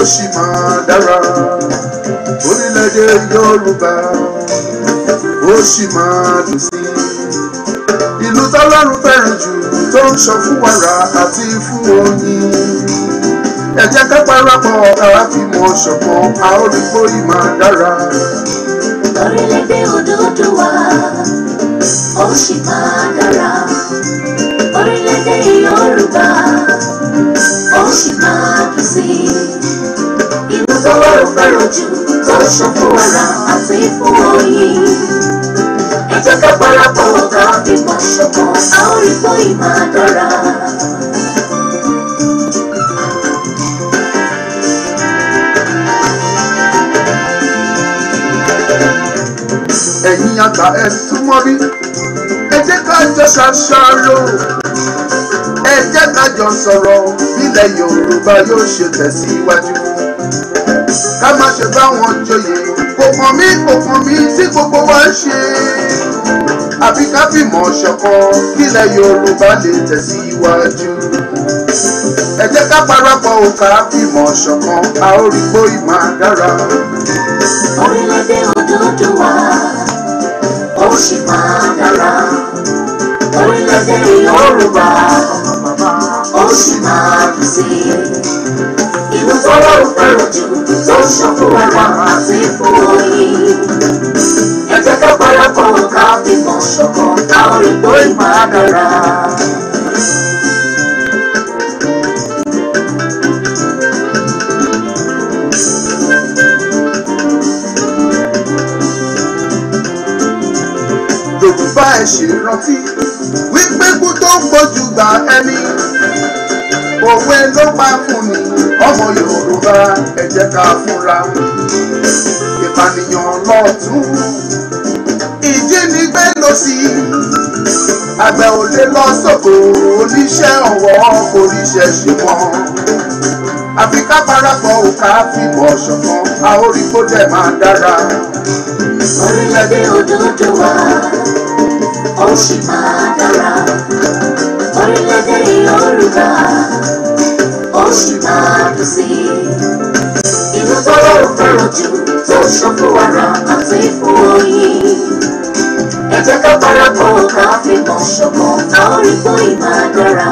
sì máa dára. Orílẹ̀-èdè Yorùbá ó sì máa dùn sí. Ìlú tọ́lọ́run fẹ́ràn jù tó ń sọ fún wàrà àti fún oyin. Ẹ jẹ́ ká parapọ̀ ká fi mọ̀ ṣọ̀kan, a ó rí pé ó máa dára. Orílẹ̀-èdè Odùduwà ó sì máa dára. Orílẹ̀-èdè Yorùbá ó sì máa dùn sí. Ìlú tọ́lọ́run fẹ́ràn jù tó ń sọ fún wàrà àti fún oyin. Ẹ jẹ́ ká parapọ̀ ká fi mọ̀ ṣọ̀kan, a ó rí pé ó máa dára. Ẹ̀yin àgbà ẹ súnmọ́ bí, ẹ jẹ́ ká jọ ṣàṣàrò, ẹ jẹ́ ká jọ sọ̀rọ̀ bílẹ̀ Yorùbá yóò ṣe tẹ̀síwájú. Ká má ṣe bá wọn joyè, kò kàn mí tí gbogbo wa ń ṣe. Àbí ká fìmọ̀ ṣọ̀kan bílẹ̀ Yorùbá lè tẹ̀síwájú. Ẹ jẹ́ ká parapọ̀ ká fìmọ̀ ṣọ̀kan, a ó rí pé ó máa dára. Orílẹ̀-èdè Odùduwà ó sì máa dára. Orílẹ̀-èdè Yorùbá ó sì máa dùn sí. Ìlú tọ́lọ́run fẹ́ràn jù tó ń sọ fún wàrà àti fún oyin. Ẹ jẹ́ ká parapọ̀ ká fìmọ̀ ṣọ̀kan, a ó rí pé ó máa dára. Yorùbá ẹ ṣe rántí wípé kú tó ń gbójú gba ẹni, òwe ló pa fún ni. Ọmọ Yorùbá ẹ jẹ́ ká fúnra. Ìpànìyàn lọ́tún, ìjínigbé lósì, àgbẹ̀ ò lè lọ sóko, oníṣẹ́ ọwọ́ kò ríṣẹ́ ṣe mọ́. Àfi ká parapọ̀ ká fìmọ̀ ṣọ̀kan, a ó rí kó dẹ̀ máa dára. Orílẹ̀-èdè Odùduwà ó sì máa dára. Orílẹ̀-èdè Yorùbá ó sì máa dùn sí. Ìlú tọ́lọ́run fẹ́ràn jù tó ń sọ fún wàrà àti fún oyin. Ẹ jẹ́ ká parapọ̀ ká fìmọ̀ ṣọ̀kan, a ó rí pé ó máa dára.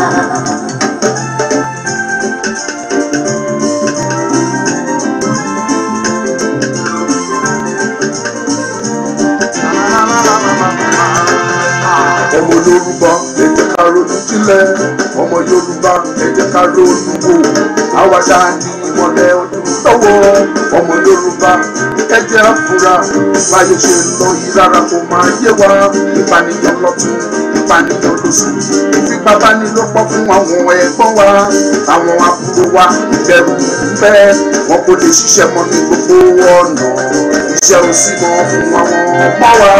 Ọmọ Yorùbá ẹ jẹ́ ká ronú jinlẹ̀, ọmọ Yorùbá ẹ jẹ́ ká ronú wò, àwa ṣáà ní ìmọ̀lẹ̀ ọdún lọ́wọ́. Ọmọ Yorùbá ẹ jẹ́ àfúrà, báyé ṣe ń lọ yìí rárá kò máa yé wa. Ìpànìyàn lọ́tún, ìpànìyàn lósì, ìfipábánilòpọ̀ fún àwọn ẹ̀gbọ́n wa, àwọn àbúrò wa. Ìbẹ̀rù ń bẹ, wọn kò lè ṣiṣẹ́ mọ́ ní gbogbo ọ̀nà. Iṣẹ́ ò sí mọ́ fún àwọn ọmọ wa,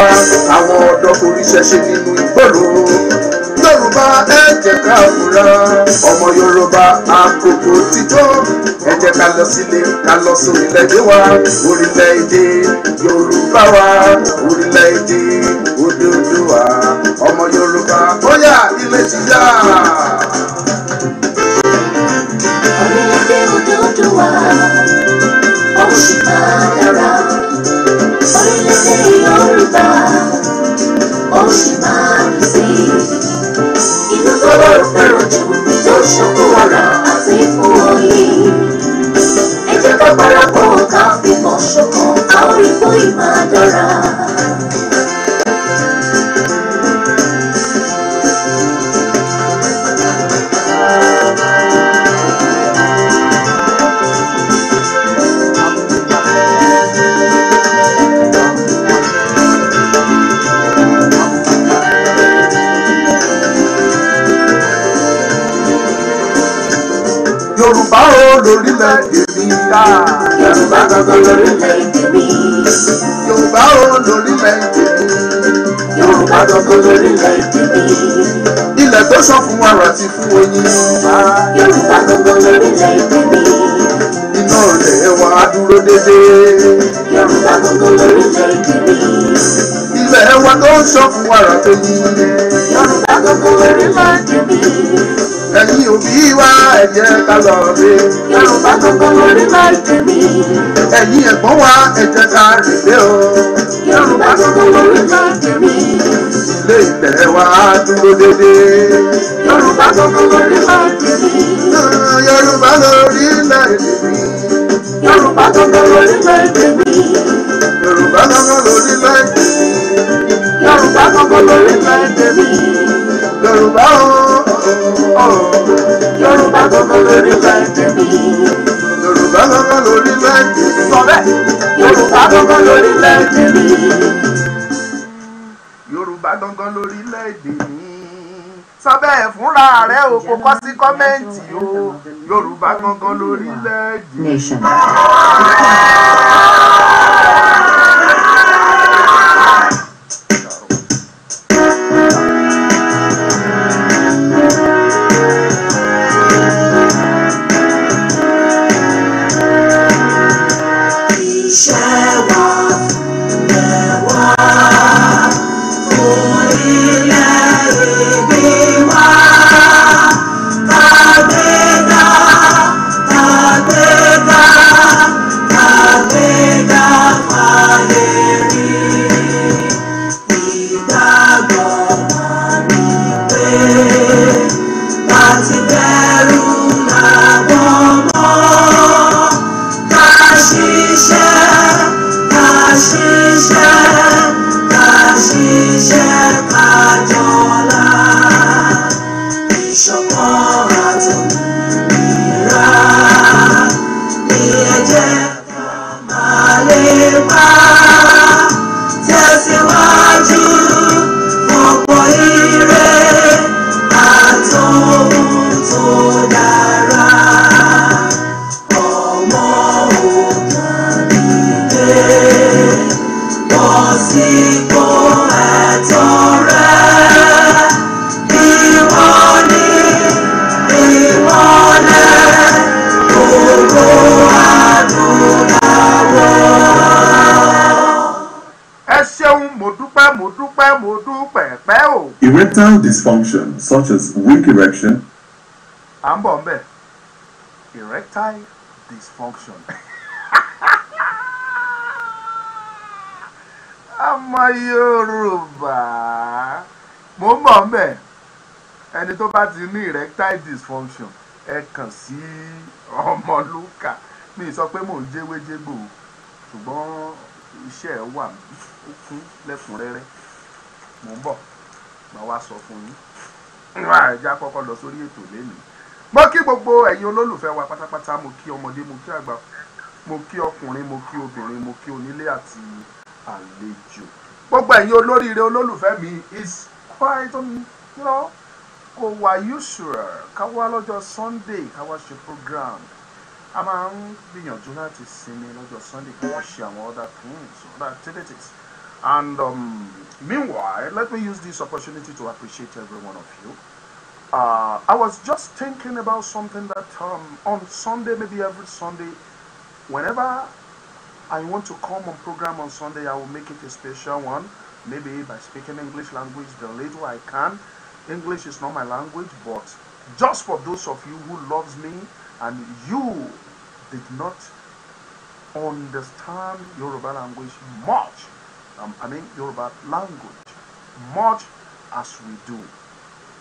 àwọn ọ̀dọ́ kò ríṣẹ́ ṣe nínú ìgboro. Yorùbá ẹ jẹ́ ká fúnra, ọmọ Yorùbá àkókò ti tó. Ẹ jẹ́ ká lọ sílé, ká lọ sórílẹ̀-èdè wa. Orílẹ̀-èdè Yorùbá wa, orílẹ̀-èdè Odùduwà. Ọmọ Yorùbá bóyá ilé ti yá. Orílẹ̀-èdè Odùduwà ó sì máa dára. Orílẹ̀-èdè Yorùbá ó sì máa dùn sí. Ìlú tọ́lọ́run fẹ́ràn jù tó ń sọ fún wàrà àti fún oyin. Ẹ jẹ́ ká parapọ̀ ká fìmọ̀ ṣọ̀kan, a ó rí pé ó máa dára. Yorùbá ó lórílẹ̀-èdè mi ká. Yorùbá gangan lórílẹ̀-èdè mi. Yorùbá ó lórílẹ̀-èdè mi. Yorùbá gangan lórílẹ̀-èdè mi. Ilẹ̀ tó ṣàn fún wàrà àti fún oyin. Yorùbá gangan lórílẹ̀-èdè mi. Iná rẹ̀ wá dúró dédé. Yorùbá gangan lórílẹ̀-èdè mi. Ilẹ̀ wa tó ṣàn fún wàrà tó yin. Yorùbá gangan lórílẹ̀-èdè mi. ẹ̀yin òbí wa ẹ jẹ́ ká lọ rè. Yorùbá gangan lórílẹ̀-èdè mi. ẹ̀yin ẹ̀gbọ́n wa ẹ jẹ́ ká rèé o. Yorùbá gangan lórílẹ̀-èdè mi. ilé ìtẹ̀ wa dúró dédé. Yorùbá gangan lórílẹ̀-èdè mi. Yorùbá lórílẹ̀-èdè mi. Yorùbá gangan lórílẹ̀-èdè mi. Yorùbá gangan lórílẹ̀-èdè mi. Yorùbá gangan lórílẹ̀-èdè mi. Yorùbá Yorùbá gangan lórílẹ̀-èdè mi. Yorùbá gangan lórílẹ̀-èdè mi. Sọ bẹ́ẹ̀. Yorùbá gangan lórílẹ̀-èdè mi. Yorùbá gangan lórílẹ̀-èdè mi. Sọ bẹ́ẹ̀ fúnra rẹ̀ o kò kọ sí kọ́mẹ́ǹtì o. Yorùbá gangan lórílẹ̀-èdè mi. Erectile dysfunction, such as weak erection. Erectile dysfunction. Ọmọ Yorùbá. Mo ń bọ̀ ńbẹ̀. Ẹni tó bá ti ní erectile dysfunction, ẹ kàn sí Ọmọlúkà. Mi sọ pé mò ń jẹ́wéjégbò, ṣùgbọ́n iṣẹ́ ẹ̀ wà fún lẹ́kùnrẹ́rẹ́. Mo ń bọ̀. Màá wá sọ fún yín. Ẹja kọ́kọ́ lọ sórí ètò lẹ́nu. Mo kí gbogbo ẹ̀yin olólùfẹ́ wa pátápátá, mo kí ọmọdé, mo kí àgbà, mo kí ọkùnrin, mo kí obìnrin, mo kí onílé àti àlejò. Gbogbo ẹ̀yin olóríire olólùfẹ́ mi is quite kò wá usual ká wá lọ́jọ́ Sunday ká wá ṣe program. A máa ń gbìyànjú láti sinmi lọ́jọ́ Sunday ká wá ṣe àwọn other things, other activities. And meanwhile, let me use this opportunity to appreciate every one of you. I was just thinking about something that on Sunday, maybe every Sunday, whenever I want to come on program on Sunday, I will make it a special one. Maybe by speaking English language the little I can. English is not my language, but just for those of you who loves me and you did not understand Yoruba language much, Yoruba language much as we do.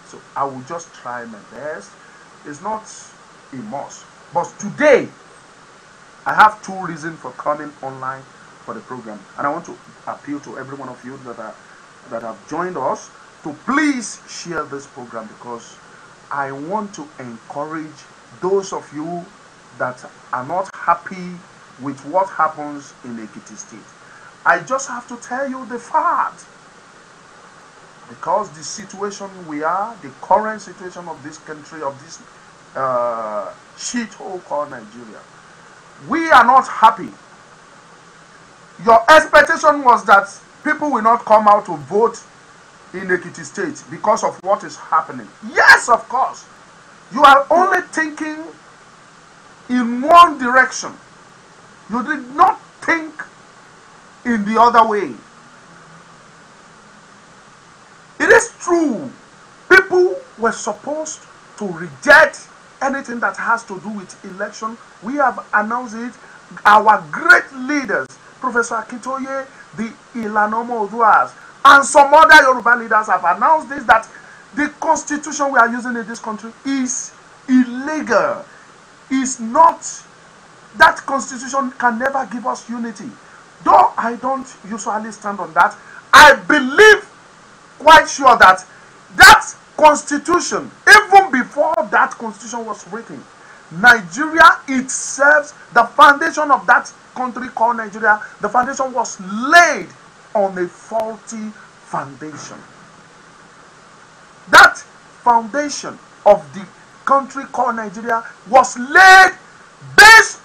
So I will just try my best. It's not a must. But today, I have two reasons for coming online for the program. And I want to appeal to every one of you that have joined us to please share this program, because I want to encourage those of you that are not happy with what happens in Ekiti State. I just have to tell you the fact, because the situation we are, the current situation of this country, of this shithole called Nigeria, we are not happy. Your expectation was that people will not come out to vote in Ekiti State because of what is happening. Yes, of course. You are only thinking in one direction. You did not think in the other way. It is true. People were supposed to reject anything that has to do with election. We have announced it. Our great leaders, Professor Akintoye, the Ilanomo Oduas, and some other Yoruba leaders have announced this, that the constitution we are using in this country is illegal. Is not, that constitution can never give us unity. Though I don't usually stand on that, I believe quite sure that that constitution, even before that constitution was written, Nigeria itself, the foundation of that country called Nigeria, the foundation was laid on a faulty foundation. That foundation of the country called Nigeria was laid based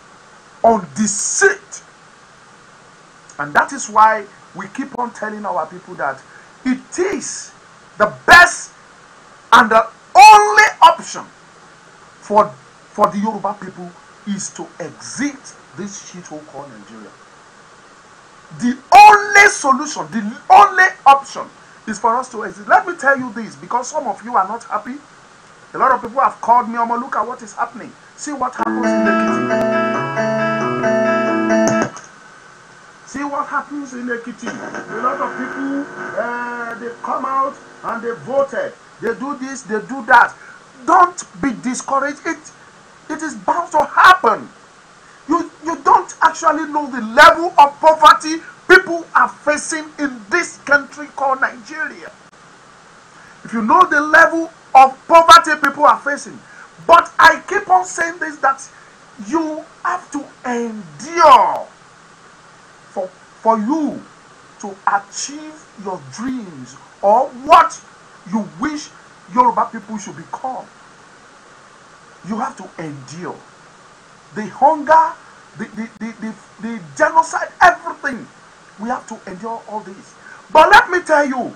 on deceit. And that is why we keep on telling our people that it is the best and the only option for the Yoruba people is to exit this shithole called Nigeria. The only solution, the only option is for us to exit. Let me tell you this, because some of you are not happy. A lot of people have called me, Omo, look at what is happening. See what happens in Ekiti. See what happens in Ekiti. A lot of people, they come out and they voted. They do this, they do that. Don't be discouraged. It is bound to happen. You don't actually know the level of poverty people are facing in this country called Nigeria. If you know the level of poverty people are facing, but I keep on saying this, that you have to endure for you to achieve your dreams or what you wish Yoruba people should become. You have to endure the hunger, the genocide, everything. We have to endure all this. But let me tell you,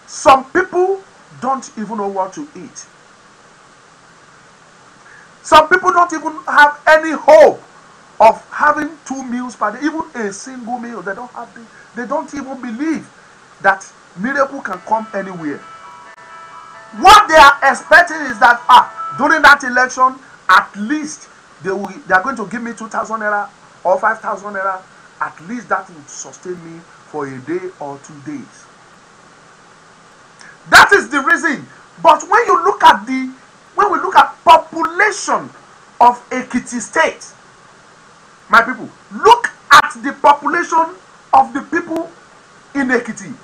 some people don't even know what to eat. Some people don't even have any hope of having 2 meals per day, even a single meal. They don't have. They don't even believe that miracle can come anywhere. What they are expecting is that during that election, at least they are going to give me 2,000 naira or 5,000 naira. At least that would sustain me for a day or 2 days. That is the reason. But when you look at when we look at population of Ekiti State, my people, look at the population of the people in Ekiti.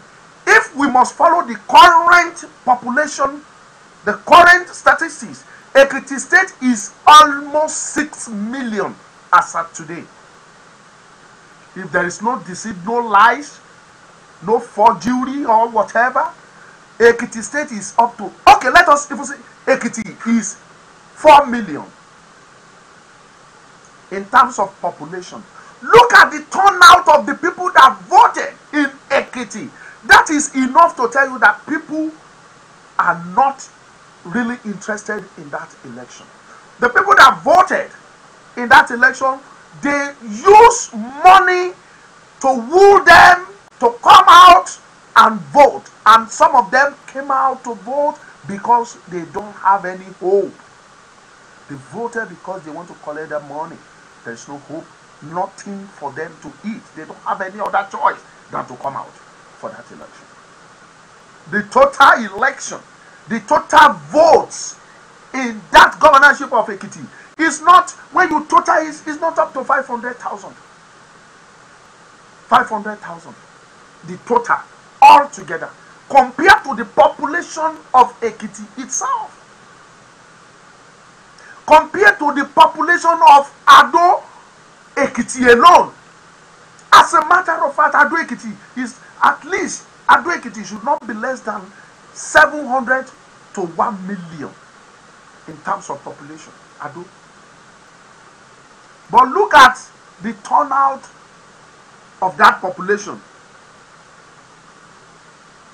If we must follow the current population, the current statistics, Ekiti State is almost 6 million as of today. If there is no deceit, no lies, no forgery or whatever, Ekiti State is up to, okay, let us even say Ekiti is 4 million in terms of population. Look at the turnout of the people that voted in Ekiti. That is enough to tell you that people are not really interested in that election. The people that voted in that election, they use money to woo them to come out and vote. And some of them came out to vote because they don't have any hope. They voted because they want to collect their money. There's no hope, nothing for them to eat. They don't have any other choice than to come out for that election. The total election, the total votes in that governorship of Ekiti is not, when you total is not up to 500,000. 500,000. The total altogether compared to the population of Ekiti itself. Compared to the population of Ado Ekiti alone. As a matter of fact, Ado Ekiti is at least, Ado Ekiti should not be less than 700 to 1 million in terms of population. Ado. But look at the turnout of that population.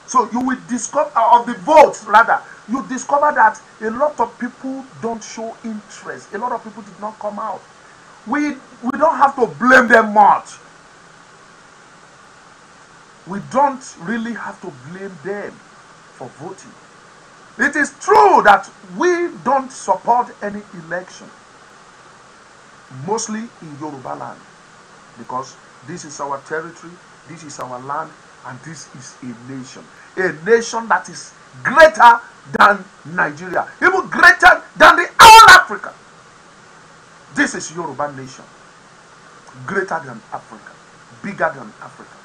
So you will discover, of the votes rather, you discover that a lot of people don't show interest. A lot of people did not come out. We don't have to blame them much. We don't really have to blame them for voting. It is true that we don't support any election, mostly in Yoruba land, because this is our territory, this is our land, and this is a nation that is greater than Nigeria, even greater than the whole Africa. This is Yoruba nation, greater than Africa, bigger than Africa.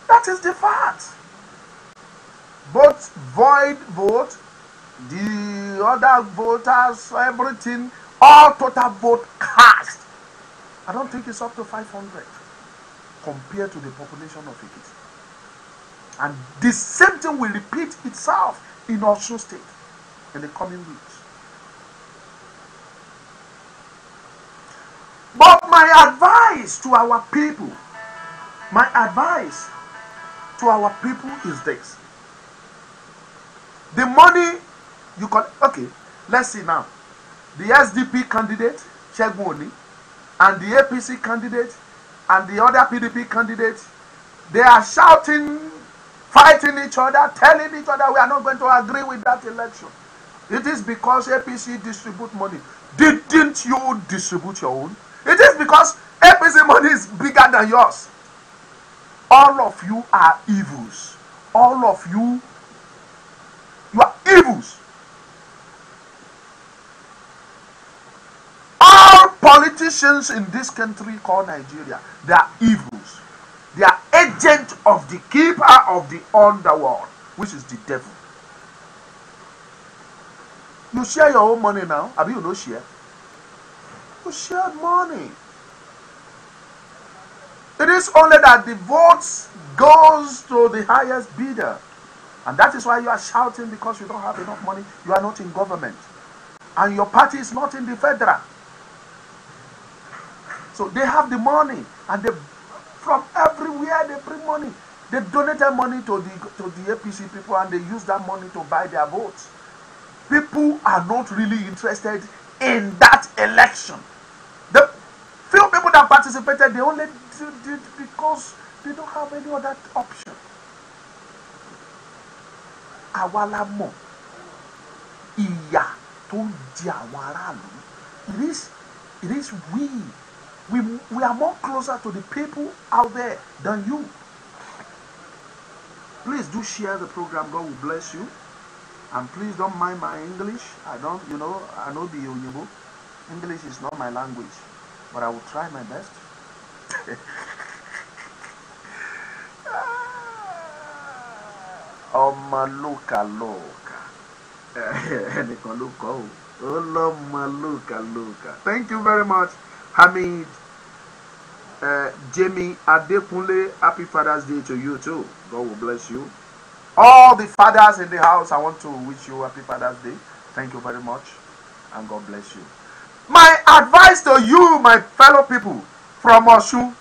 That is the fact. Both void vote, the other voters, everything, all total vote cast, I don't think it's up to 500 compared to the population of Ekiti. And the same thing will repeat itself in Osun State in the coming weeks. But my advice to our people, is this. The money you can, okay, let's see now. The SDP candidate, Shegun, and the APC candidate, and the other PDP candidate, they are shouting, fighting each other, telling each other we are not going to agree with that election. It is because APC distribute money. Didn't you distribute your own? It is because APC money is bigger than yours. All of you are evils. All of you are evils. All politicians in this country called Nigeria, they are evils. They are agents of the keeper of the underworld, which is the devil. You share your own money now. Abi you no share? You share money. It is only that the votes goes to the highest bidder. And that is why you are shouting, because you don't have enough money. You are not in government. And your party is not in the federal. So they have the money. And they, from everywhere they bring money. They donated money to the APC people, and they use that money to buy their votes. People are not really interested in that election. The few people that participated, they only did because they don't have any other option. Awalamo iya tó di àwọn aráàlú. It is we are more closer to the people out there than you. Please do share the program. God will bless you. And please don't mind my English. I know the Yoruba. English is not my language, but I will try my best. Maluka. Thank you very much, Hamid. Jamie Adekunle, happy Father's Day to you too. God will bless you. All the fathers in the house, I want to wish you happy Father's Day. Thank you very much, and God bless you. My advice to you, my fellow people from Osun,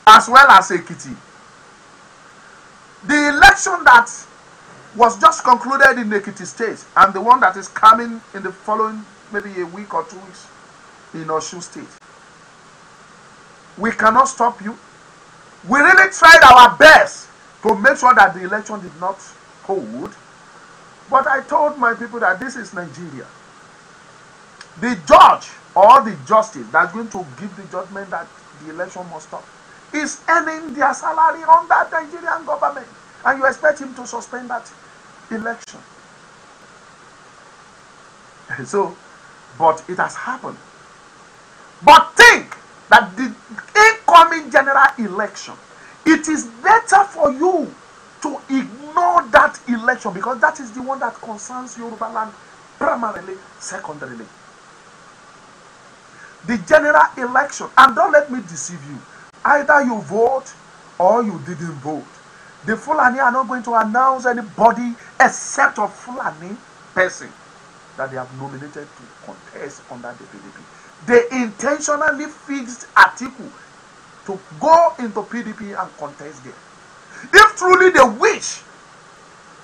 as well as Ekiti, the election that was just concluded in Ekiti State and the one that is coming in the following maybe a week or 2 weeks in Osun State, we cannot stop you. We really tried our best to make sure that the election did not hold, but I told my people that this is Nigeria. The judge or the justice that's going to give the judgment that the election must stop is earning their salary on that Nigerian government, and you expect him to suspend that election. So, but it has happened. But think that the incoming general election, it is better for you to ignore that election, because that is the one that concerns Yoruba land primarily, secondarily. The general election, and don't let me deceive you, either you vote or you didn't vote. The Fulani are not going to announce anybody except a Fulani person that they have nominated to contest under the PDP. They intentionally fixed Atiku to go into PDP and contest there. If truly they wish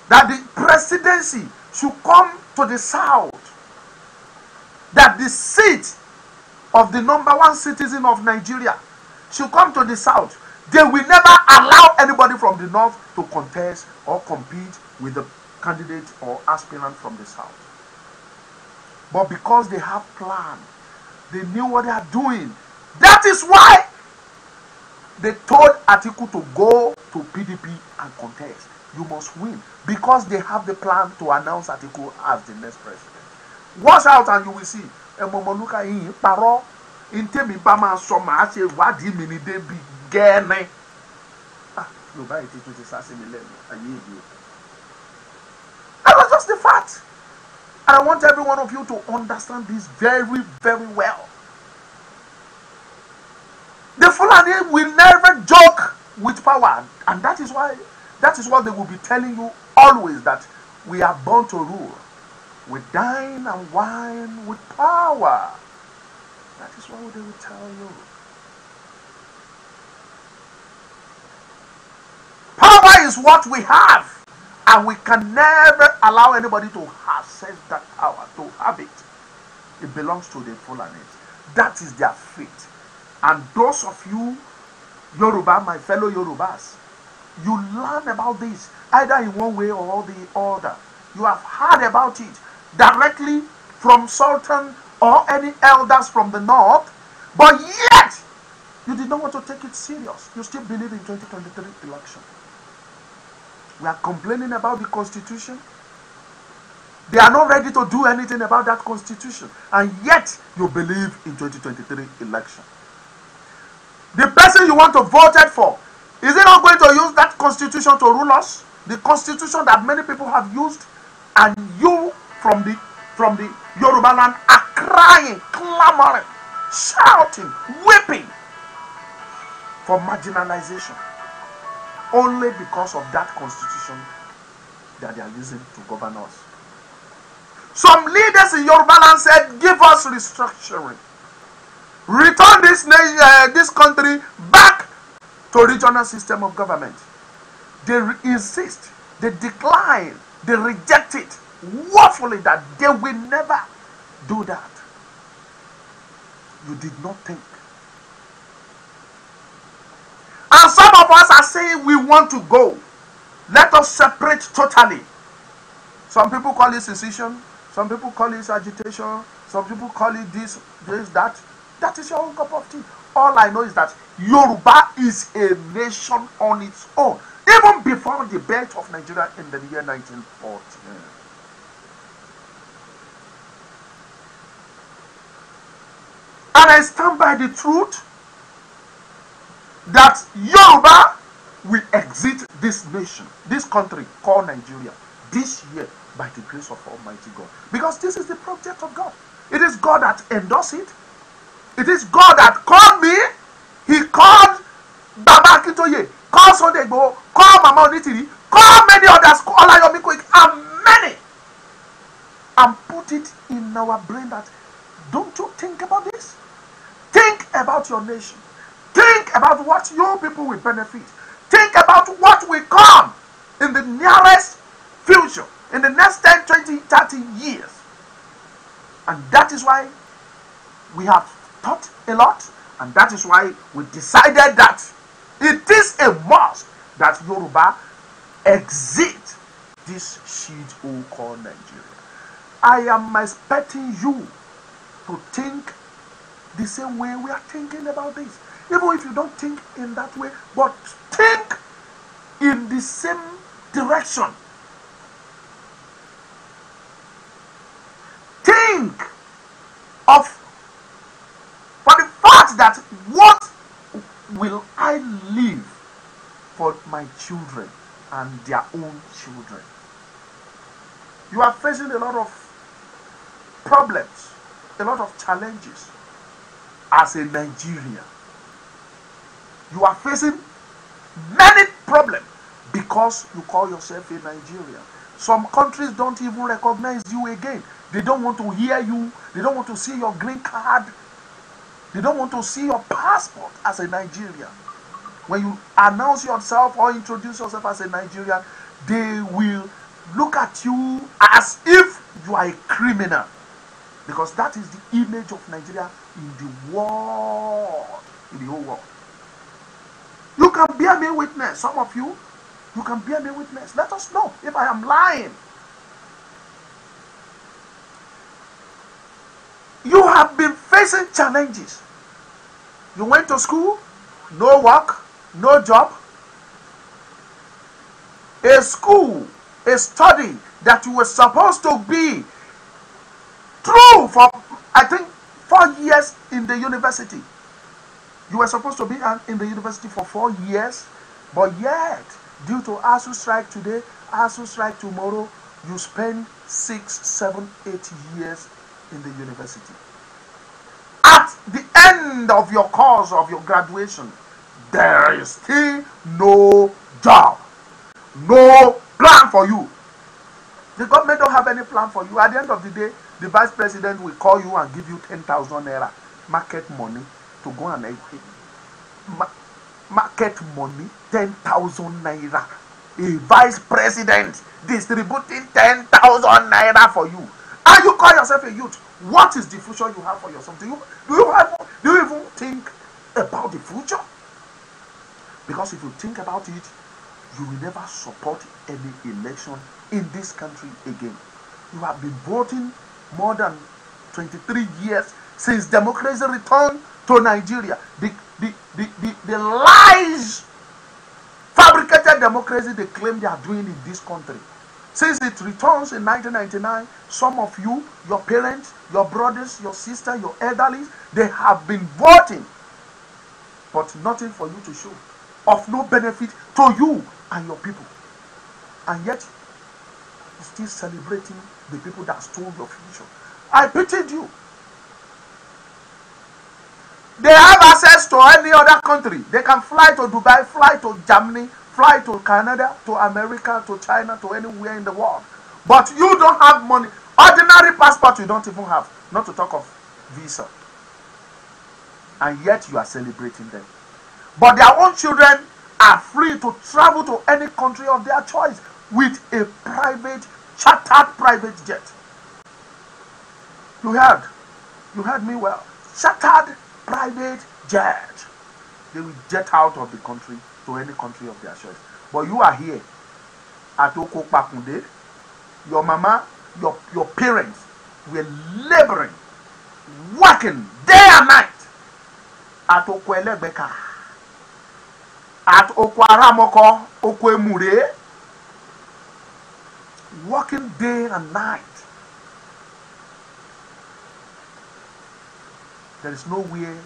that the presidency should come to the south, that the seat of the #1 citizen of Nigeria should come to the south, they will never allow anybody from the north to contest or compete with the candidate or aspirant from the south. But because they have plan, they knew what they are doing. That is why they told Atiku to go to PDP and contest. You must win, because they have the plan to announce Atiku as the next president. Watch out and you will see. Emomonuka yin paro intemi ba ma so ma se wadi mi ni de bi gene. Yorùbá yìí ti tún ti sá sí mi lẹ́nu ayé ìdí o. That was just the fact. And I want every one of you to understand this very, very well. The Fulani will never joke with power, and that is what they will be telling you always, that we are born to rule. We dine and wine with power. That is what they will tell you. Power is what we have, and we can never allow anybody to access that power, to have it. It belongs to the Fulani. That is their fate. And those of you, Yoruba, my fellow Yorubas, you learn about this either in one way or the other. You have heard about it directly from Sultan or any elders from the north, but yet you did not want to take it serious. You still believe in 2023 election. We are complaining about the constitution. They are not ready to do anything about that constitution, and yet you believe in 2023 election. The person you want to vote for, is it not going to use that constitution to rule us? The constitution that many people have used, and you from the Yoruba land are crying, clamoring, shouting, weeping for marginalization, only because of that constitution that they are using to govern us. Some leaders in Yoruba land said, give us restructuring. Return this country back to regional system of government. They insist, they decline, they reject it woefully, that they will never do that. You did not think. And some of us are saying we want to go. Let us separate totally. Some people call it secession, some people call it agitation, some people call it this, that. That is your own cup of tea. All I know is that Yoruba is a nation on its own, even before the birth of Nigeria in the year 1940. And I stand by the truth that Yoruba will exit this nation, this country called Nigeria, this year by the grace of Almighty God. Because this is the project of God. It is God that endorsed it. It is God that called me. He called Baba Akintoye, called Sunday Igboho, called Mama Onitiri, called many others, called Olayomi Koiki, and many, and put it in our brain that, don't you think about this? Think about your nation. Think about what your people will benefit. Think about what will come in the nearest future, in the next 10, 20, 30 years. And that is why we have thought a lot, and that is why we decided that it is a must that Yoruba exit this shithole called Nigeria. I am expecting you to think the same way we are thinking about this. Even if you don't think in that way, but think in the same direction. Think of, for the fact that, what will I leave for my children and their own children? You are facing a lot of problems, a lot of challenges as a Nigerian. You are facing many problems because you call yourself a Nigerian. Some countries don't even recognize you again. They don't want to hear you. They don't want to see your green card. They don't want to see your passport as a Nigerian. When you announce yourself or introduce yourself as a Nigerian, they will look at you as if you are a criminal. Because that is the image of Nigeria in the world, in the whole world. You can bear me witness, some of you can bear me witness. Let us know if I am lying. You have been facing challenges. You went to school, no work, no job. A school, a study that you were supposed to be through for, I think, 4 years in the university. You were supposed to be in the university for 4 years, but yet, due to ASU strike today, ASU strike tomorrow, you spend 6, 7, 8 years in the university. At the end of your course, of your graduation, there is still no job, no plan for you. The government don't have any plan for you. At the end of the day, the vice president will call you and give you 10,000 naira market money to go and market money, 10,000 naira. A vice president distributing 10,000 naira for you, and you call yourself a youth. What is the future you have for yourself? Do you even think about the future? Because if you think about it, you will never support any election in this country again. You have been voting more than 23 years since democracy returned to Nigeria. The lies, fabricated democracy they claim they are doing in this country. Since it returns in 1999, some of you, your parents, your brothers, your sisters, your elderly, they have been voting, but nothing for you to show, of no benefit to you and your people. And yet, you're still celebrating the people that stole your future. I pitied you. They have access to any other country. They can fly to Dubai, fly to Germany, fly to Canada, to America, to China, to anywhere in the world. But you don't have money. Ordinary passport you don't even have, not to talk of visa. And yet you are celebrating them. But their own children are free to travel to any country of their choice with a private, chartered private jet. You heard me well. Chartered private jet. They will jet out of the country to any country of their choice. But you are here at Oko Pakunde. Your mama, your parents were laboring, working day and night at Oko Elegbeka, at Oko Aramoko, Oko Emure, working day and night. There is nowhere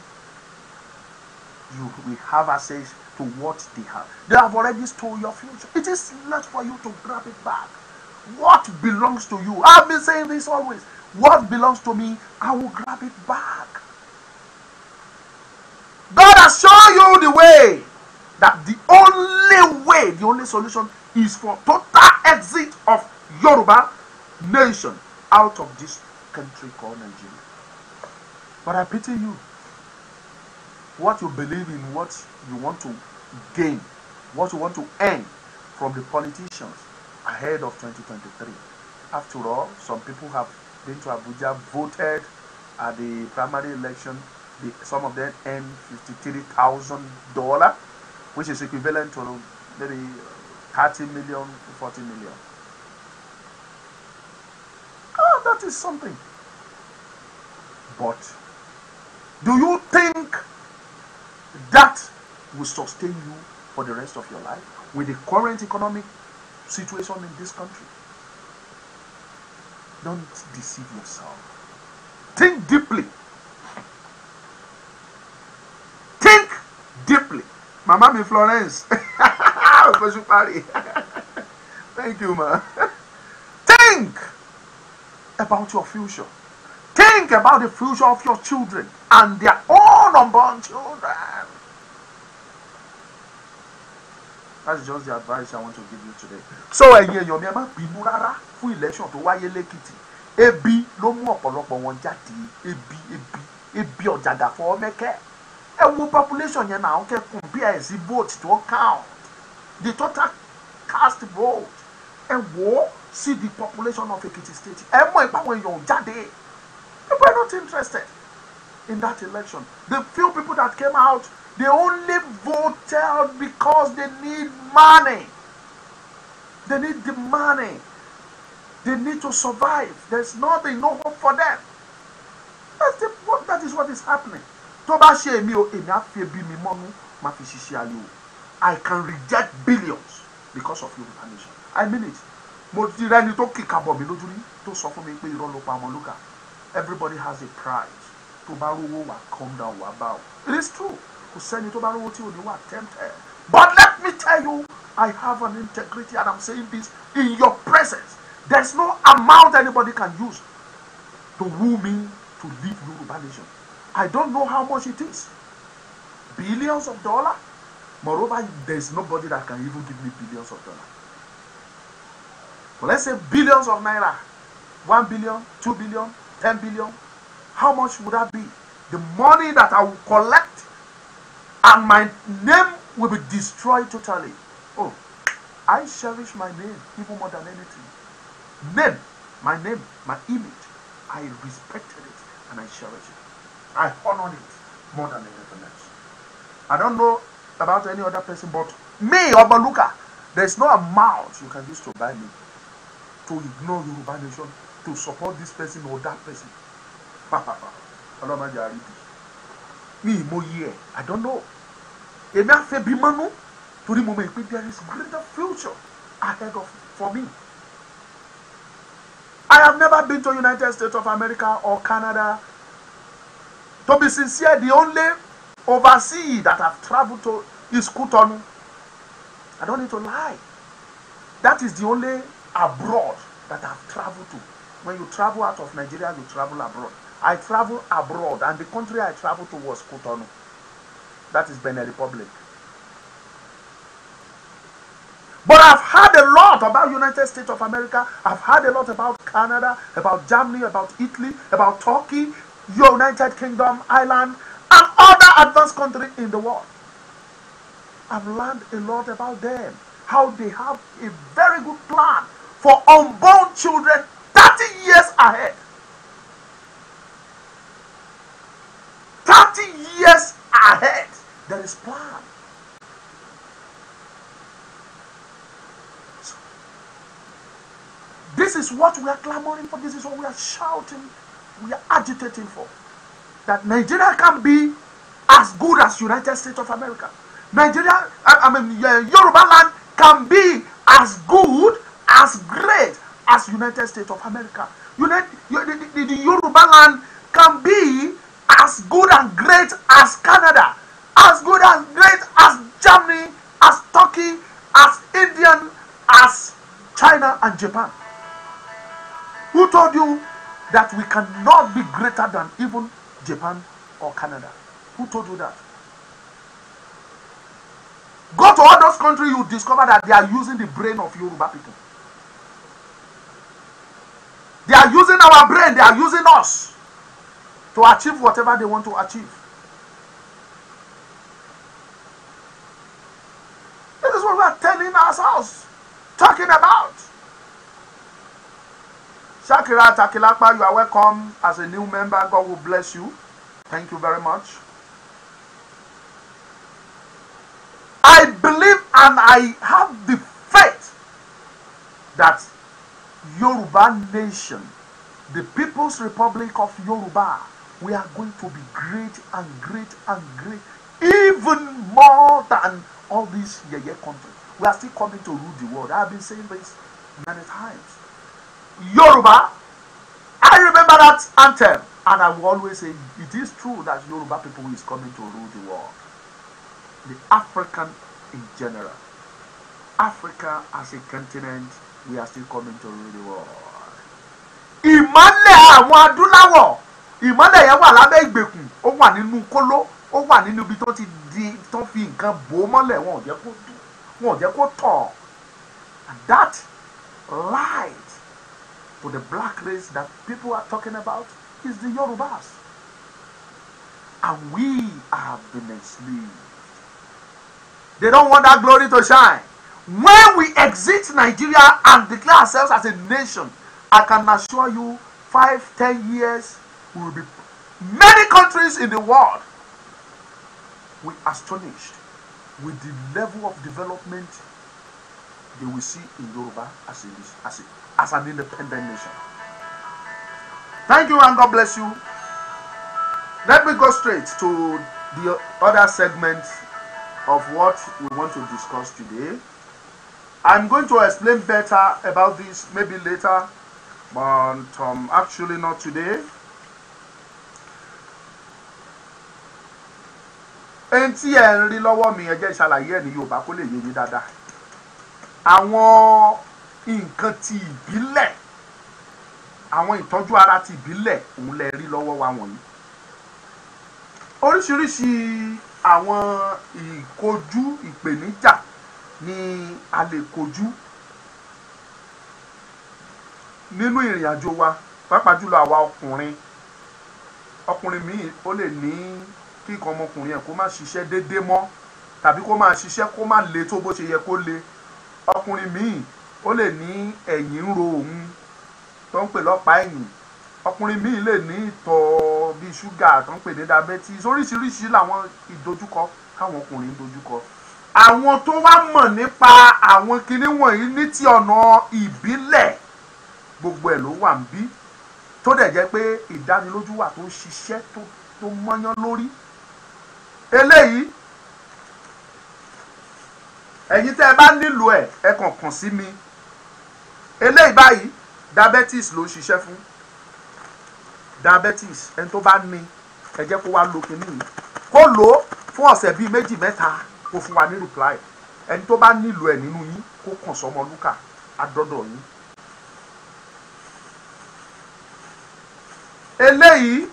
you will have access to what they have. They have already stolen your future. It is left for you to grab it back. What belongs to you? I've been saying this always. What belongs to me, I will grab it back. God has shown you the way. That the only way, the only solution is for total exit of Yoruba nation out of this country called Nigeria. But I pity you. What you believe in, what you want to gain, what you want to earn from the politicians ahead of 2023. After all, some people have been to Abuja, voted at the primary election. Some of them earned $53,000, which is equivalent to maybe 30 million to 40 million. Oh, that is something. But do you think that will sustain you for the rest of your life with the current economic situation in this country? Don't deceive yourself. Think deeply. Think deeply. Mama mi Florence. Thank you, ma. Think about your future. Think about the future of your children and their own unborn children. That's just the advice I want to give you today. So, your mama bínú rárá fún election tó wáyé l'Ekiti. Ebi ló mú ọ̀pọ̀lọpọ̀ wọn jáde. Ebi ọ̀jàgà fọ́ mẹ́kẹ́. Ẹ wo population yẹn náà kẹ́ compare sí vote to count. The total cast vote. Ẹ wo see the population of Ekiti State. Ẹ mọ̀ ìpàwọn èèyàn jáde. People are not interested in that election. The few people that came out, they only voted because they need money. They need the money. They need to survive. There's nothing, no hope for them. That is what is happening. I can reject billions because of Yoruba nation. I mean it. Everybody has a pride. Come down, it is true. But let me tell you, I have an integrity, and I'm saying this in your presence. There's no amount anybody can use to woo me to leave Yoruba nation. I don't know how much it is. Billions of dollars. Moreover, there's nobody that can even give me billions of dollars. But let's say billions of naira. 1 billion, 2 billion, 10 billion. How much would that be? The money that I will collect, and my name will be destroyed totally. Oh, I cherish my name even more than anything. My name, my image. I respected it and I cherish it. I honored it more than anything else. I don't know about any other person, but me, Obaluka, there's no amount you can use to buy me, to ignore Yoruba nation, to support this person or that person. Me, I don't know. There is greater future ahead for me. I have never been to United States of America or Canada. To be sincere, the only overseas that I've traveled to is Cotonou. I don't need to lie. That is the only abroad that I've traveled to. When you travel out of Nigeria, you travel abroad. I travel abroad, and the country I traveled to was Cotonou. That is Benin Republic. But I've heard a lot about United States of America. I've heard a lot about Canada, about Germany, about Italy, about Turkey, United Kingdom, Ireland, and other advanced countries in the world. I've learned a lot about them. How they have a very good plan for unborn children 30 years ahead. 30 years ahead. There is plan. So, this is what we are clamoring for. This is what we are shouting. We are agitating for. That Nigeria can be as good as United States of America. Yoruba land can be as good, as great as United States of America. The Yoruba land can be as good and great as Canada, as good and great as Germany, as Turkey, as India, as China and Japan. Who told you that we cannot be greater than even Japan or Canada? Who told you that? Go to all those countries, you discover that they are using the brain of Yoruba people. They are using our brain, they are using us to achieve whatever they want to achieve. This is what we are telling ourselves, talking about. Shakira Takilakpa, you are welcome as a new member. God will bless you. Thank you very much. I believe and I have the faith that Yoruba nation, the People's Republic of Yoruba, we are going to be great and great and great, even more than all these yeye countries. We are still coming to rule the world. I have been saying this many times. Yoruba, I remember that anthem, and I will always say it is true that Yoruba people is coming to rule the world. The African in general. Africa as a continent, we are still coming to rule the world. Ìmọ́lẹ̀ àwọn adúláwọ̀, ìmọ́lẹ̀ yẹn wà lábẹ́ ìgbèkùn, ó wà nínú kóló, ó wà nínú ibi tó ti di tó fi nǹkan bò mọ́lẹ̀, wọn ò jẹ́ kó tọ̀. And that light to the black race that people are talking about is the Yorubas. And we have been enslaved. They don't want that glory to shine. When we exit Nigeria and declare ourselves as a nation, I can assure you 5-10 years we will be many countries in the world will astonished with the level of development they will see in Yoruba as an independent nation. Thank you and God bless you. Let me go straight to the other segment of what we want to discuss today. I'm going to explain better about this maybe later, but actually not today. Ẹni tí ẹ ń rí lọ́wọ́ mi ẹ jẹ́ ìṣàlàyé ẹ̀ ní Yorùbá kó lè yé yín dáadáa. Àwọn nǹkan ti ìbílẹ̀, àwọn ìtọ́jú ara ti ìbílẹ̀ òun lẹ rí lọ́wọ́ wa wọ̀nyí. Oríṣiríṣi àwọn ìkojú ìpèníjà ni a lè kojú nínú ìrìn àjò wa, pàápàá jùlọ àwa ọkùnrin míì ó lè ní kí nǹkan ọmọkùnrin ẹ̀ kó má ṣiṣẹ́ déédéé mọ́, tàbí kó máa ṣiṣẹ́ kó má le tó bó ṣe yẹ kó le. Ọkùnrin míì ó lè ní ẹ̀yìn ń ro òun tó ń pè lọ́pàá ẹ̀yìn. Ọkùnrin míì lè ní ìtọ̀ bíi ṣúgà tó ń pè ní diabetes. Oríṣiríṣi làwọn ìdojúkọ káwọn ọkùnrin ń dojúkọ. Àwọn tó wá mọ̀ nípa àwọn kinní wọ̀nyí ní ti ọ̀nà ìbílẹ̀ gbogbo ẹ̀ ló wà ń bí, tó dẹ̀ jẹ́ pé ìdánilójú wà tó ń ṣiṣẹ́ tó mọ́yán lórí. Eléyìí ẹ̀yin tẹ́ ẹ bá nílò ẹ kàn sí mi. Eléyìí báyìí diabetes ló ń ṣiṣẹ́ fún. Diabetes ẹni tó bá ní ẹ jẹ́ kó wá lo kinní yìí kó lò ó fún ọ̀sẹ̀ bíi 2 mẹ́ta kó fún wa ní reply. Ẹni tó bá nílò ẹ̀ nínú yín kó kàn sọmọ lúkà àdọ́dọ̀ yín. Eléyìí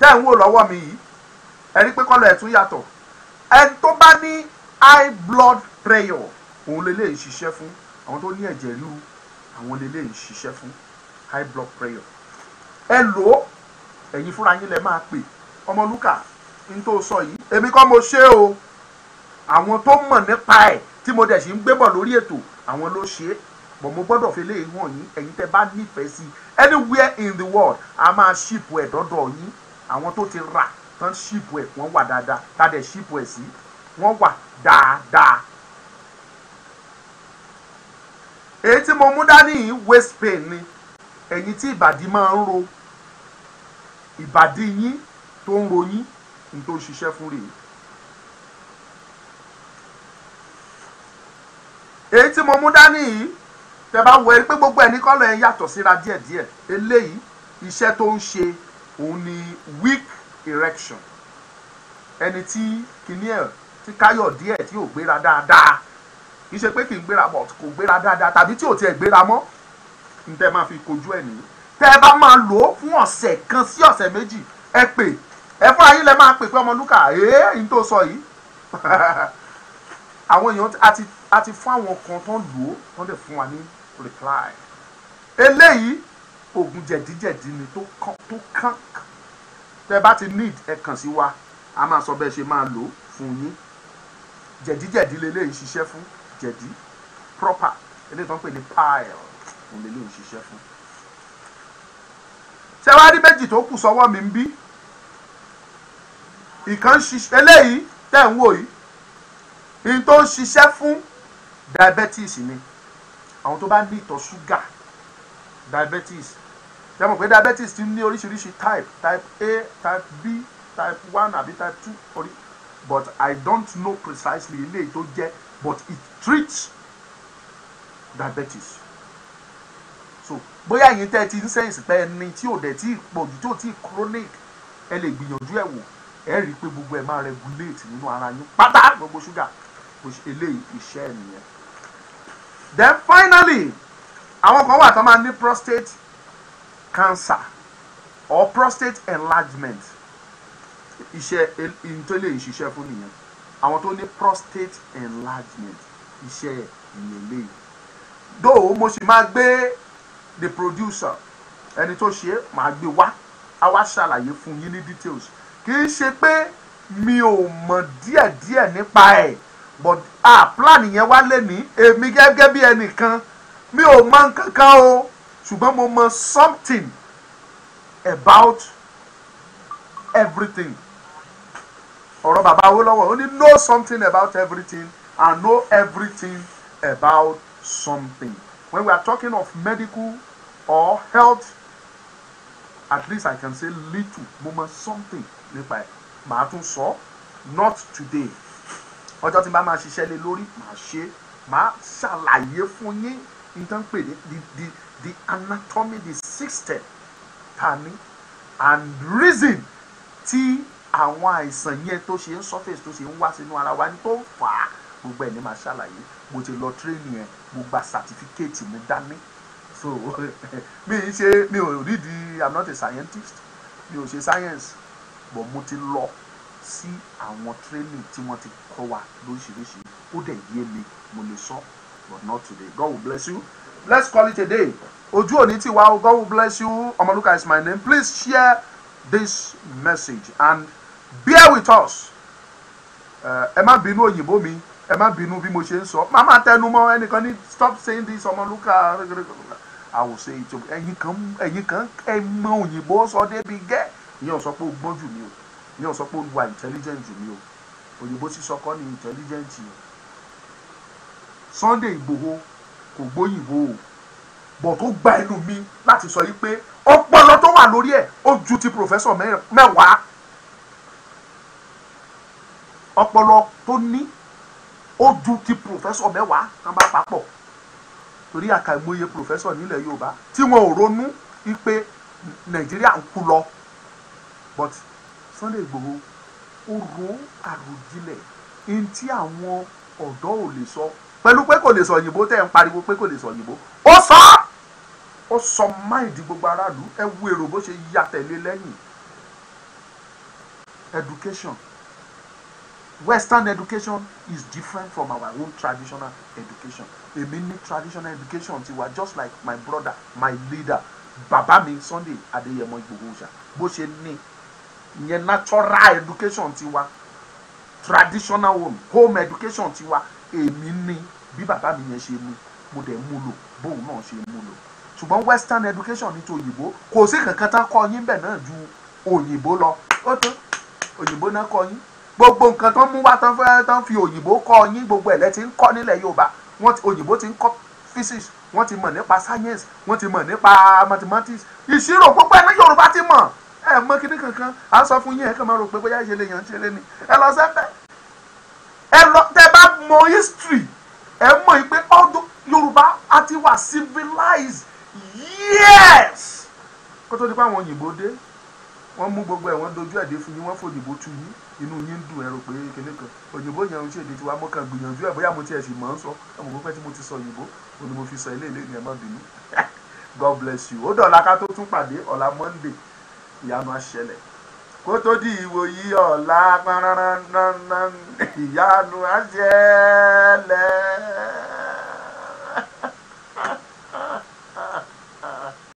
tẹ́ ń wò lọ́wọ́ mi yìí ẹ rí pé kọ́lọ̀ ẹ̀ tún yàtọ̀. Ẹni tó bá ní high blood pressure òun lélẹ́yìí ṣiṣẹ́ fún. Àwọn tó ní ẹ̀jẹ̀ ríru àwọn lélẹ́yìí ṣiṣẹ́ fún high blood pressure. Ẹ lò ó ẹ̀yin fúnra yín lẹ máa pè Ọmọlúkà n tó sọ yìí èmi kọ́ mo ṣe o, àwọn tó mọ̀ nípa ẹ̀ tí mo dẹ̀ sì ń gbé bọ̀ lórí ètò àwọn ló ṣe é, bọ̀ mo gbọ́dọ̀ fi léyìí hàn yín. Ẹ̀yin tẹ́ bá nífẹ̀ẹ́ sí anywhere in the world a máa ṣìpù ẹ̀ dọ́dọ̀ yín. Àwọn tó ti rà tán ṣìpù ẹ̀ wọ́n wà dáadáa, tá dẹ̀ ṣìpù ẹ̀ sí wọ́n wà dáadáa. Èyí tí mo mú dání yìí waist pain ni. Ẹ̀yin tí ìbàdí máa ń ro, ìbàdí yín tó ń ro yín ní tó ṣiṣẹ́ fún rèé. Èyí tí mo mú dání yìí tẹ́ bá wò pé gbogbo ẹni kọ́lọ̀ ẹ̀ yàtọ̀ síra díẹ̀díẹ̀. Eléyìí iṣẹ́ tó ń ṣe òun ni weak erection. Ẹni tí kìíní ẹ̀ tí káyọ̀ díẹ̀ tí ò gbéra dáadáa, kì í ṣe pé kì í gbéra but kò gbéra dáadáa, tàbí tí ò tiẹ̀ gbéra mọ́, ní tẹ́ máa fi kojú ẹ̀ nìyí. Tẹ́ ẹ bá máa lò ó fún ọ̀sẹ̀ kan sí ọ̀sẹ̀ méjì ẹ pè ẹ fúnra yín lẹ máa pè pé Ọmọlúkà ní tó sọ yìí. Àwọn èèyàn àti fún àwọn kan tó ń lò ó wọ́n dẹ̀ fún wa ní reply. Eléyìí oògùn jẹ̀díjẹ̀dí ni tó kàn. Tẹ́ bá ti need ẹ kàn sí wa, a máa sọ bẹ́ẹ̀ ṣe máa lò ó fún yín. Jẹ̀díjẹ̀dí leléyìí ṣiṣẹ́ fún, jẹ̀dí proper eléyìí tó ń pè ní pile òun leléyìí ṣiṣẹ́ fún. Ṣé wá rí méjì tó kù sọ́wọ́ mi ń bí? Ìkan ṣiṣẹ́ eléyìí tẹ́ ń wò yìí, ìyẹn tó ń ṣiṣẹ́ fún diabetes ni. Àwọn tó bá ní ìtọ̀ ṣúgà, diabetes. Ṣé mọ̀ pé diabetes ti ní oríṣiríṣi type A, type B, type 1 àbí type 2 but I don't know precisely eléyìí tó jẹ́, but it treats diabetes. So bóyá ẹ̀yin tẹ́ ti ń sẹ́yìn pé ẹni tí ò dẹ̀ tí pọ̀jù tí ò tí chronic ẹ lè gbìyànjú ẹ̀ wò ẹ rí i pé gbogbo ẹ̀ máa regulate nínú ara yín pátá gbogbo ṣúgà eléyìí iṣẹ́ ẹ̀ nìyẹn. Then finally àwọn kan wà tó máa ní prostate cancer or prostate enlargement. Iṣẹ́ tó lè ṣiṣẹ́ fún nìyẹn. Àwọn tó ní prostate enlargement iṣẹ́ ìyẹn léyìí. Though mo sì máa gbé the producer ẹni tó ṣe máa gbé wá a wá ṣàlàyé fún yín ní details. Kì í ṣe pé mi ò mọ̀ díẹ̀díẹ̀ nípa ẹ̀ but plan yẹn wá lé ní èmi gẹ́gẹ́ bí ẹnìkan mi ò mọ̀ nǹkan kan o ṣùgbọ́n mo mọ̀ something about everything. Ọ̀rọ̀ bàbá Awólọ́wọ̀ ó ní know something about everything and know everything about something. When we are talking of medical or health, at least I can say little mo mọ̀ something nípa ẹ̀. Màá tún sọ not today. Ọjọ́ tí n bá máa ṣiṣẹ́ lé lórí màá ṣe, màá ṣàlàyé fún yín nǹkan pè ní the anatomy, the system tani and reason tí àwọn àìsàn yẹn tó ṣe ń surface tó ṣe ń wá sínú ara wa ní tó fà á, gbogbo ẹ̀ ní máa ṣàlàyé. Mo ti lọ training yẹn, mo gba certificate mi dání. So mi ò read, I'm not a scientist, mi ò ṣe science, but mo ti lọ sí àwọn training tí wọ́n ti kọ́ wa lóríṣiríṣi, ó dẹ̀ yé mi, mo lè sọ, but not today. God will bless you. Let's call it a day. Ojú òní ti wá o. God will bless you. Ọmọlúkà is my name. Please share this message and bear with us. Ẹ má bínú òyìnbó mi, ẹ má bínú bí mo ṣe ń sọ. Màmá tẹnu mọ́ ẹnìkan ní stop saying this Ọmọlúkà. I will say it. Ẹ̀yin kan ẹ mọ òyìnbó sọ débi gẹ́. Ìyẹn ò sọ pé o gbọ́n jù mí o. Ìyẹn ò sọ pé o wà intelligent jù mí o. Òyìnbó sì sọkọ́ ní intelligent o. Sunday Igboho kò gbóyìnbó o, bọ̀ tó gba ẹnu mi láti sọ yìí pé ọpọlọ tó wà lórí ẹ̀ ó ju ti professor mẹ́wàá. Ọpọlọ tó ní ó ju ti professor mẹ́wàá kan bá papọ̀. Torí àkàìmọye professor nílẹ̀ Yorùbá tí wọn ò ronú wípé Nàìjíríà ń kú lọ, but Sunday Igboho ó ro àròjinlẹ̀ ní tí àwọn ọ̀dọ́ ò lè sọ, pẹ̀lú pé kò lè sọ òyìnbó tẹ́ ń pariwo pé kò lè sọ òyìnbó. Ó sọ máìdì gbogbo aráàlú. Ẹ wo èrò bó ṣe ya tẹ̀lé lẹ́yìn. Education, Western education is different from our own traditional education. Èmi ní traditional education tiwa, just like my brother, my leader, bàbá mi Sunday Adéyẹmọ Ìgbòho Òòṣà bó ṣe ní. Ìyẹn natural education tiwa, traditional home education tiwa, èmi ní bí bàbá mi yẹn ṣe mú, mo dẹ̀ mú lò bóun náà ṣe mú lò. Ṣùgbọ́n Western education ní ti òyìnbó kò sí kankan tán kọ́ yín bẹ̀ náà ju òyìnbó lọ. Ó tó òyìnbó náà kọ́ yín. Gbogbo nǹkan tó ń mú wá tán fi òyìnbó kọ́ yín, gbogbo ẹ̀ lẹ́ ti ń kọ́ nílẹ̀ Yorùbá. Òyìnbó ti ń kọ́ physics, wọ́n ti mọ̀ nípa science, wọ́n ti mọ̀ nípa mathematics, ìṣirò, gbogbo ẹ̀ ní Yorùbá ti mọ̀. Ẹ mọ̀ kíní kankan, à ń sọ fún yín ẹ̀ kàn máa rò pé bóyá ìṣẹ̀lẹ̀ yẹn ń ṣẹlẹ̀ ni. Ẹ lọ sẹ́fẹ̀, ẹ lọ tẹ́ bá mọ̀ history, ẹ mọ̀ pé ọdún Yorùbá á ti wà civilized years kó tó di pé àwọn òyìnbó dé. Wọ́n mú gbogbo ẹ̀, wọ́n dojú ẹ̀dẹ́ fún yín, wọ́n fòyìnbó tú yín, inú yín dùn, ẹ rò pé kíní kan òyìnbó yẹn ń ṣèdè tiwa. Mo kàn gbìyànjú ẹ̀ bóyá mo tiẹ̀ sì mọ̀ ń sọ, ọmọ pípẹ́ tí mo ti sọ òyìnbó òní mo fi sọ ilé ní ẹ má bínú. God bless you. Ó dọ̀la ká tó tún pàdé ọ̀la Monday, ìyanu á ṣẹlẹ̀. Kó tó di ìwòyí ọ̀la ìyanu á ṣẹlẹ̀.